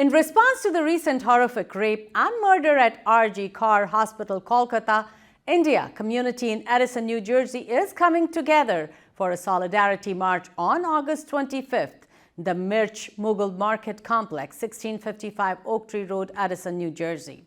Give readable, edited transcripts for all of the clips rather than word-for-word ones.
In response to the recent horrific rape and murder at R.G. Kar Hospital, Kolkata, India community in Edison, New Jersey is coming together for a solidarity march on August 25th. The Mirch Mughal Market Complex, 1655 Oak Tree Road, Edison, New Jersey.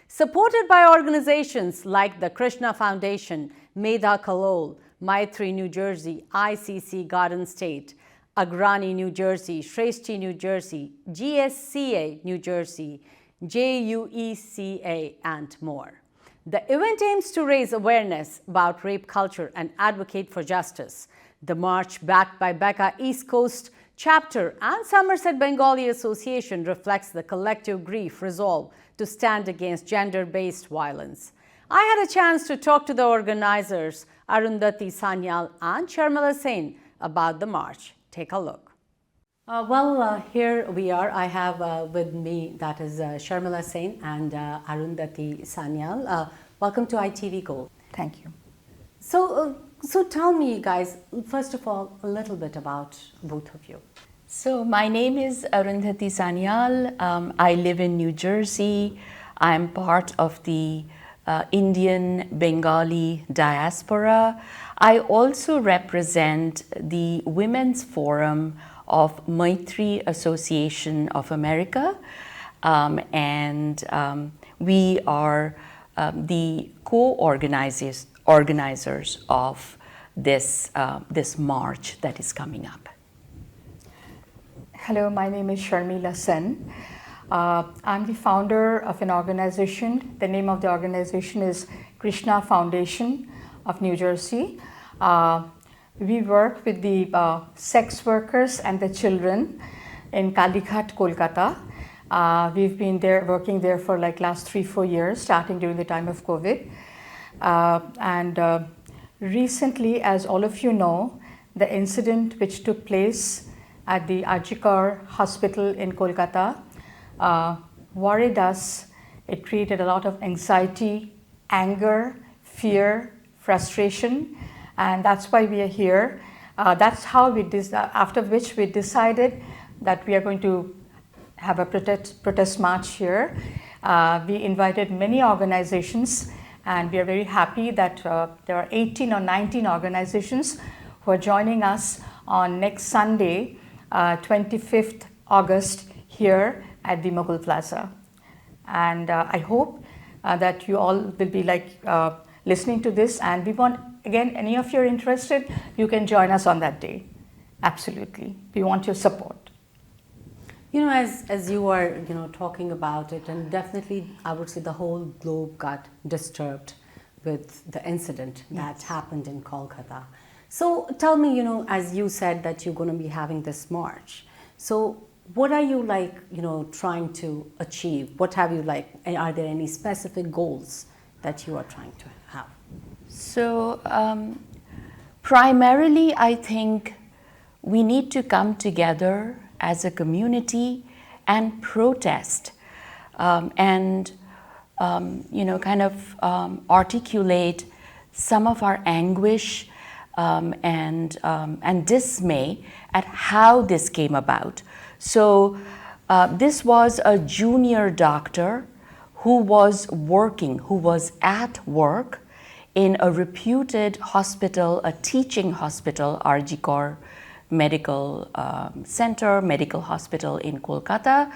Supported by organizations like the Krishna Foundation, Medha Kalol, Maitri, New Jersey, ICC Garden State, Agrani, New Jersey, Shreshti, New Jersey, GSCA, New Jersey, JUECA, and more. The event aims to raise awareness about rape culture and advocate for justice. The march, backed by Becca East Coast Chapter and Somerset Bengali Association, reflects the collective grief resolve to stand against gender-based violence. I had a chance to talk to the organizers, Arundhati Sanyal and Sharmila Sen, about the march. Take a look. Here we are. I have with me, that is Sharmila Sen and Arundhati Sanyal. Welcome to ITV Gold. Thank you. So tell me, guys, first of all, a little bit about both of you. So my name is Arundhati Sanyal. I live in New Jersey. I'm part of the Indian Bengali diaspora. I also represent the Women's Forum of Maitri Association of America, and we are the co-organizers of this march that is coming up. Hello, my name is Sharmila Sen. I'm the founder of an organization. The name of the organization is Krishna Foundation of New Jersey. We work with the sex workers and the children in Kalighat, Kolkata. We've been there, working there for like last 3-4 years, starting during the time of COVID. Recently, as all of you know, the incident which took place at the R.G. Kar Hospital in Kolkata worried us. It created a lot of anxiety, anger, fear, frustration, and that's why we are here. That's how after which we decided that we are going to have a protest march here. We invited many organizations, and we are very happy that there are 18 or 19 organizations who are joining us on next Sunday, 25th August, here at the Mughal Plaza. And I hope that you all will be listening to this, and we want, again, any of you are interested, you can join us on that day. Absolutely. We want your support. You know, as you were, talking about it, and definitely I would say the whole globe got disturbed with the incident that happened in Kolkata. So tell me, as you said that you're going to be having this march. So what are you trying to achieve? What have you are there any specific goals that you are trying to have? So primarily, I think we need to come together as a community and protest articulate some of our anguish and dismay at how this came about. So this was a junior doctor who was at work in a reputed hospital, a teaching hospital, R.G. Kar Medical Center, Medical Hospital in Kolkata.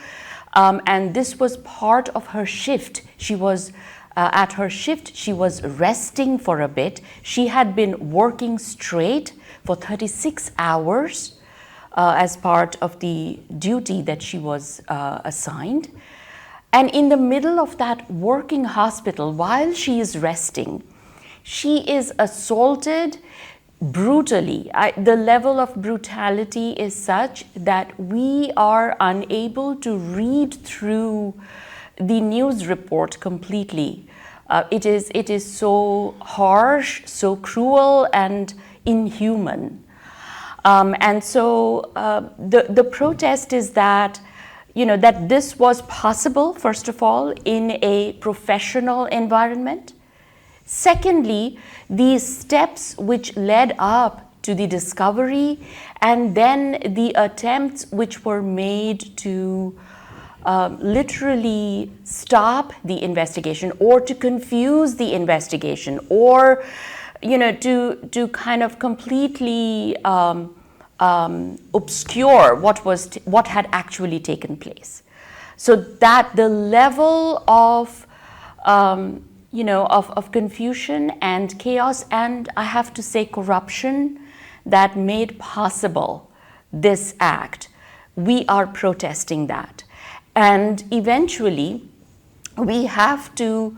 And this was part of her shift. She was at her shift, she was resting for a bit. She had been working straight for 36 hours as part of the duty that she was assigned. And in the middle of that working hospital, while she is resting, she is assaulted brutally. The level of brutality is such that we are unable to read through the news report completely. It is so harsh, so cruel, and inhuman. And so the protest is that, that this was possible, first of all, in a professional environment. Secondly, these steps which led up to the discovery and then the attempts which were made to literally stop the investigation or to confuse the investigation or, to kind of completely obscure what had actually taken place. So that the level of of confusion and chaos, and I have to say corruption, that made possible this act, we are protesting that. And eventually, we have to,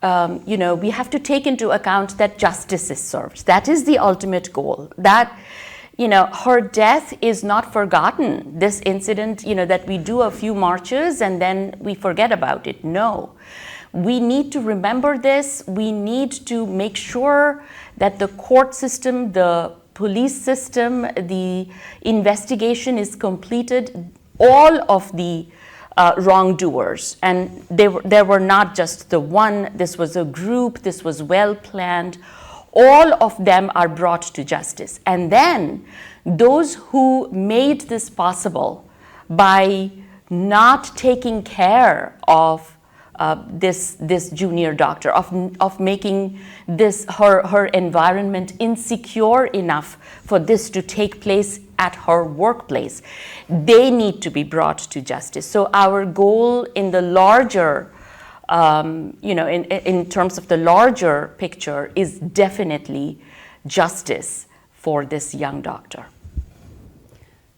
we have to take into account that justice is served. That is the ultimate goal. That, her death is not forgotten. This incident, that we do a few marches and then we forget about it. No. We need to remember this. We need to make sure that the court system, the police system, the investigation is completed. All of the wrongdoers, and there were not just the one, this was a group, this was well planned, all of them are brought to justice. And then those who made this possible by not taking care of this junior doctor, of making this her environment insecure enough for this to take place at her workplace, they need to be brought to justice. So our goal in the larger, in terms of the larger picture, is definitely justice for this young doctor.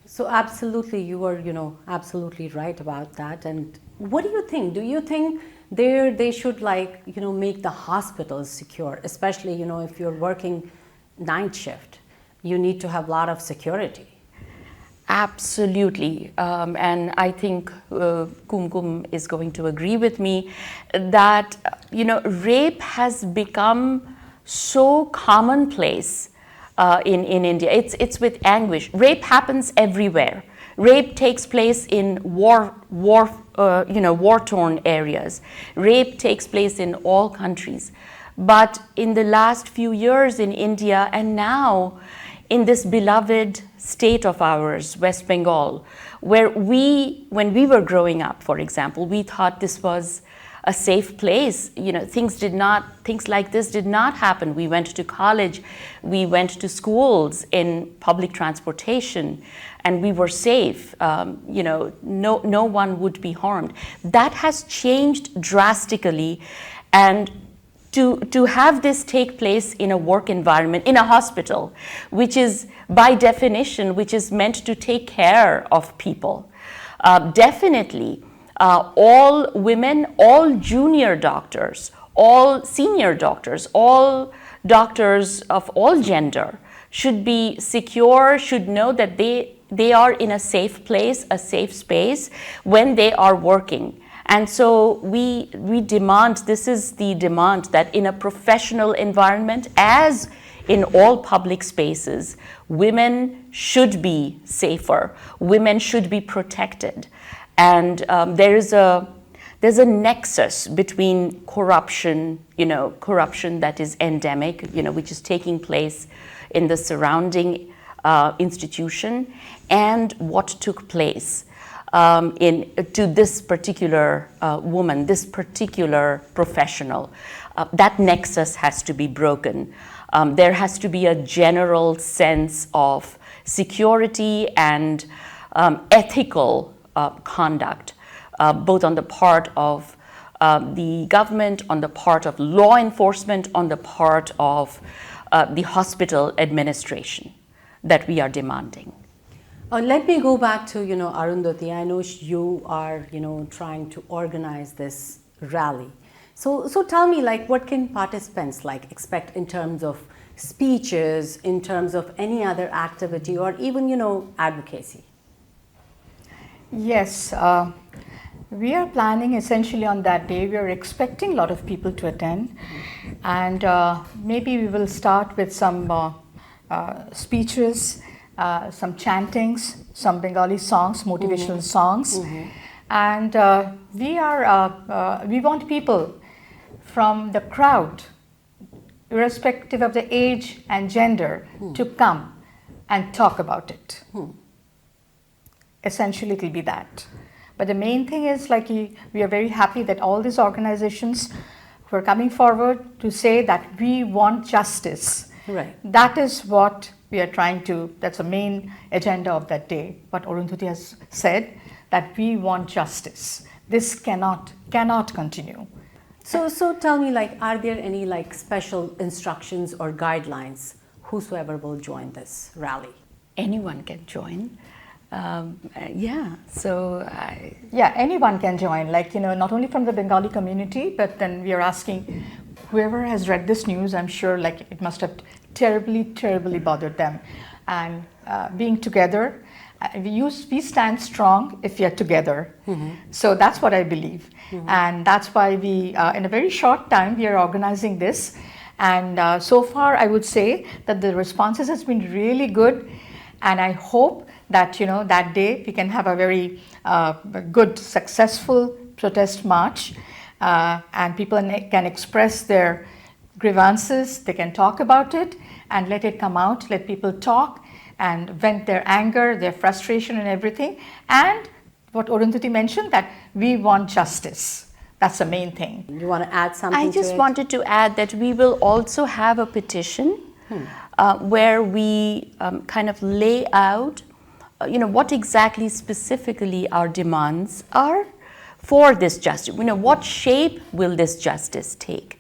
So absolutely, you were, absolutely right about that. And what do you think? Do you think they should make the hospitals secure, especially, if you're working night shift, you need to have a lot of security? Absolutely. And I think Kumkum is going to agree with me that, rape has become so commonplace in India. It's with anguish. Rape happens everywhere. Rape takes place in war-torn areas. Rape takes place in all countries. But in the last few years in India, and now in this beloved state of ours, West Bengal, where when we were growing up, for example, we thought this was a safe place. Things like this did not happen. We went to college, we went to schools in public transportation, and we were safe. No one would be harmed. That has changed drastically, and to have this take place in a work environment, in a hospital, which is by definition, which is meant to take care of people, definitely. All women, all junior doctors, all senior doctors, all doctors of all gender should be secure, should know that they are in a safe place, a safe space when they are working. And so we demand, this is the demand, that in a professional environment, as in all public spaces, women should be safer, women should be protected. And there's a nexus between corruption, corruption that is endemic, which is taking place in the surrounding institution, and what took place to this particular woman, this particular professional. That nexus has to be broken. There has to be a general sense of security and ethical conduct, both on the part of the government, on the part of law enforcement, on the part of the hospital administration that we are demanding. Let me go back to, Arundhati. I know you are, trying to organize this rally. So tell me, what can participants expect in terms of speeches, in terms of any other activity, or even, advocacy? Yes, we are planning essentially on that day. We are expecting a lot of people to attend, and maybe we will start with some speeches, some chantings, some Bengali songs, motivational songs, and we want people from the crowd, irrespective of the age and gender, to come and talk about it. Essentially, it will be that. But the main thing is like we are very happy that all these organizations who are coming forward to say that we want justice. Right. That is what we are trying to, that's the main agenda of that day. What Arundhati has said, that we want justice. This cannot continue. So tell me, like, are there any like special instructions or guidelines whosoever will join this rally? Anyone can join. Yeah, so Yeah, anyone can join, like, not only from the Bengali community, but then we are asking whoever has read this news, I'm sure like it must have terribly bothered them. And being together, we stand strong if we are together. So that's what I believe. And that's why we, in a very short time, we are organizing this. And so far, I would say that the responses has been really good. And I hope that, that day we can have a very good, successful protest march. And people can express their grievances, they can talk about it and let it come out, let people talk and vent their anger, their frustration and everything. And what Arundhati mentioned, that we want justice. That's the main thing. You want to add something I just to it? wanted to add that we will also have a petition where we kind of lay out, what exactly specifically our demands are for this justice. What shape will this justice take?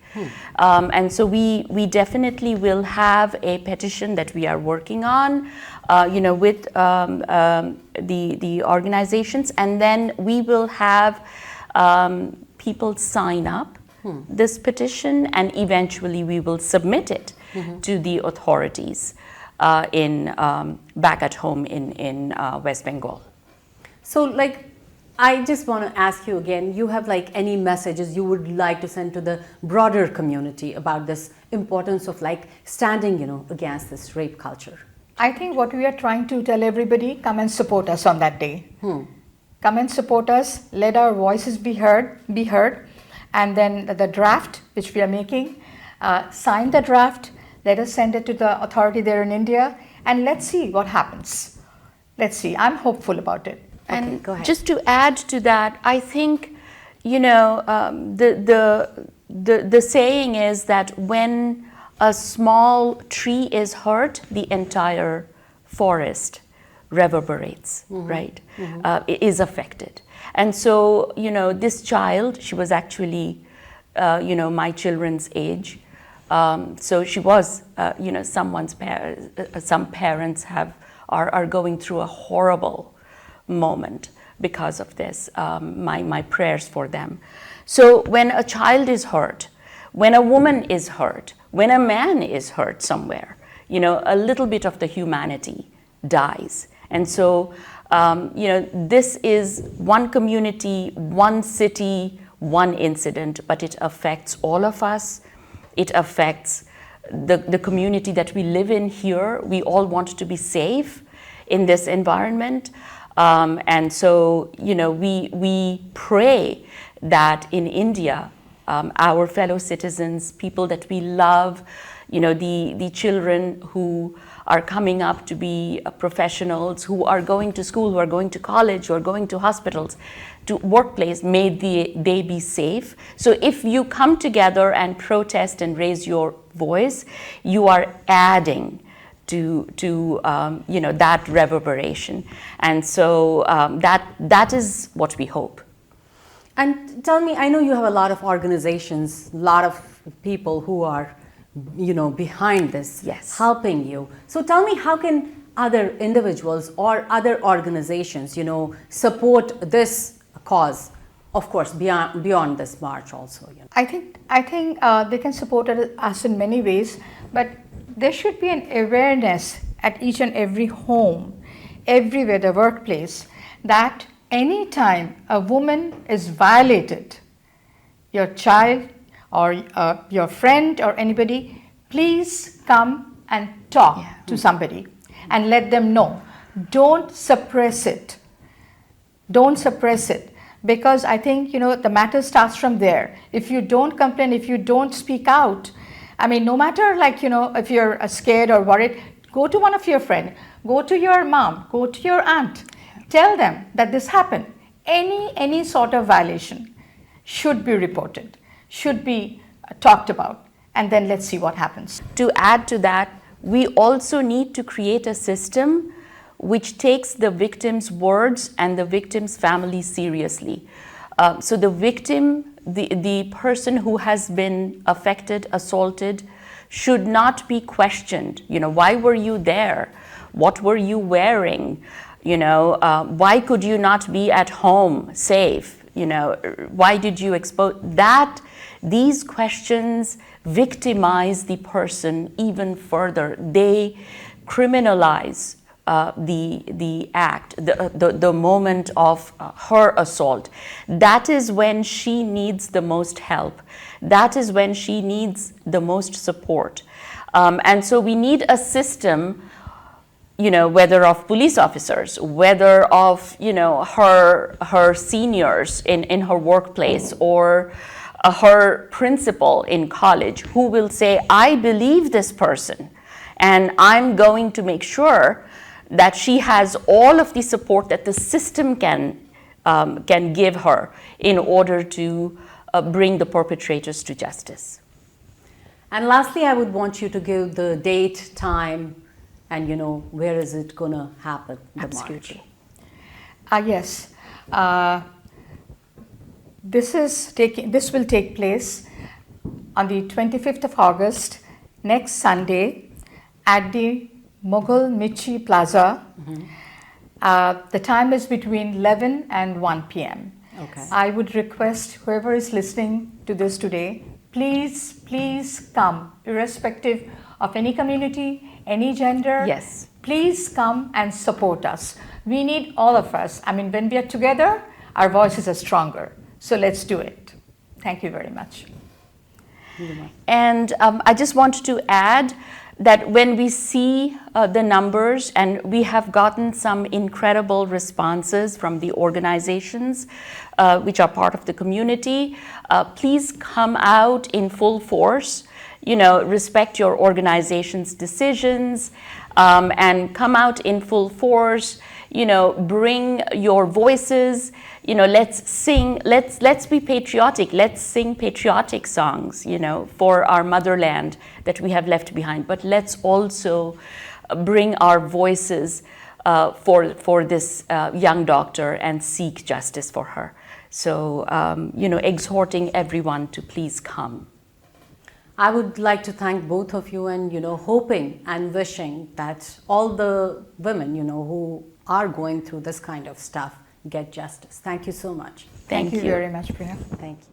And so we definitely will have a petition that we are working on, with the organizations, and then we will have people sign up this petition, and eventually we will submit it to the authorities back at home in West Bengal. So, like, I just want to ask you again, you have like any messages you would like to send to the broader community about this importance of like standing, against this rape culture? I think what we are trying to tell everybody, come and support us on that day. Come and support us, let our voices be heard, and then the draft which we are making, sign the draft, let us send it to the authority there in India, and let's see what happens. Let's see, I'm hopeful about it. And go ahead. just to add to that, I think, the saying is that when a small tree is hurt, the entire forest reverberates, right? Is affected. And so, this child, she was actually, my children's age. So she was, some parents are going through a horrible moment because of this. My prayers for them. So when a child is hurt, when a woman is hurt, when a man is hurt somewhere, a little bit of the humanity dies. And so, this is one community, one city, one incident, but it affects all of us. It affects the community that we live in here. We all want to be safe in this environment. And so, we pray that in India, our fellow citizens, people that we love, the children who are coming up to be professionals, who are going to school, who are going to college, who are going to hospitals, to workplace, may they be safe. So if you come together and protest and raise your voice, you are adding to that reverberation. And so that is what we hope. And tell me, I know you have a lot of organizations, a lot of people who are, behind this, Yes, helping you. So tell me, how can other individuals or other organizations, support this cause? Of course, beyond this march also. I think they can support us in many ways, but there should be an awareness at each and every home, everywhere, the workplace, that anytime a woman is violated, your child or your friend or anybody, please come and talk to somebody and let them know. Don't suppress it. Don't suppress it. Because I think, the matter starts from there. If you don't complain, if you don't speak out, I mean, no matter if you're scared or worried, go to one of your friends, go to your mom, go to your aunt, tell them that this happened. any sort of violation should be reported, should be talked about, and then let's see what happens. To add to that, we also need to create a system which takes the victim's words and the victim's family seriously. So the victim, the person who has been affected, assaulted, should not be questioned. Why were you there? What were you wearing? Why could you not be at home safe? Why did you expose that? These questions victimize the person even further. They criminalize the act, the moment of her assault. That is when she needs the most help. That is when she needs the most support. And so we need a system, whether of police officers, whether of, her seniors in her workplace, or her principal in college, who will say, I believe this person, and I'm going to make sure that she has all of the support that the system can give her in order to bring the perpetrators to justice. And lastly, I would want you to give the date, time, and where is it going to happen, the Absolutely. march? Yes. This will take place on the 25th of August, next Sunday, at the Mughal Michi Plaza. The time is between 11 and 1 p.m. Okay. I would request whoever is listening to this today, please come, irrespective of any community, any gender. Yes. Please come and support us. We need all of us. When we are together, our voices are stronger. So let's do it. Thank you very much. And I just want to add that when we see the numbers, and we have gotten some incredible responses from the organizations which are part of the community, please come out in full force, respect your organization's decisions, and come out in full force, bring your voices, let's sing, let's be patriotic, let's sing patriotic songs, for our motherland that we have left behind. But let's also bring our voices for this young doctor and seek justice for her. So, exhorting everyone to please come. I would like to thank both of you, and hoping and wishing that all the women who are going through this kind of stuff get justice. Thank you so much. Thank you very much, Priya. Thank you.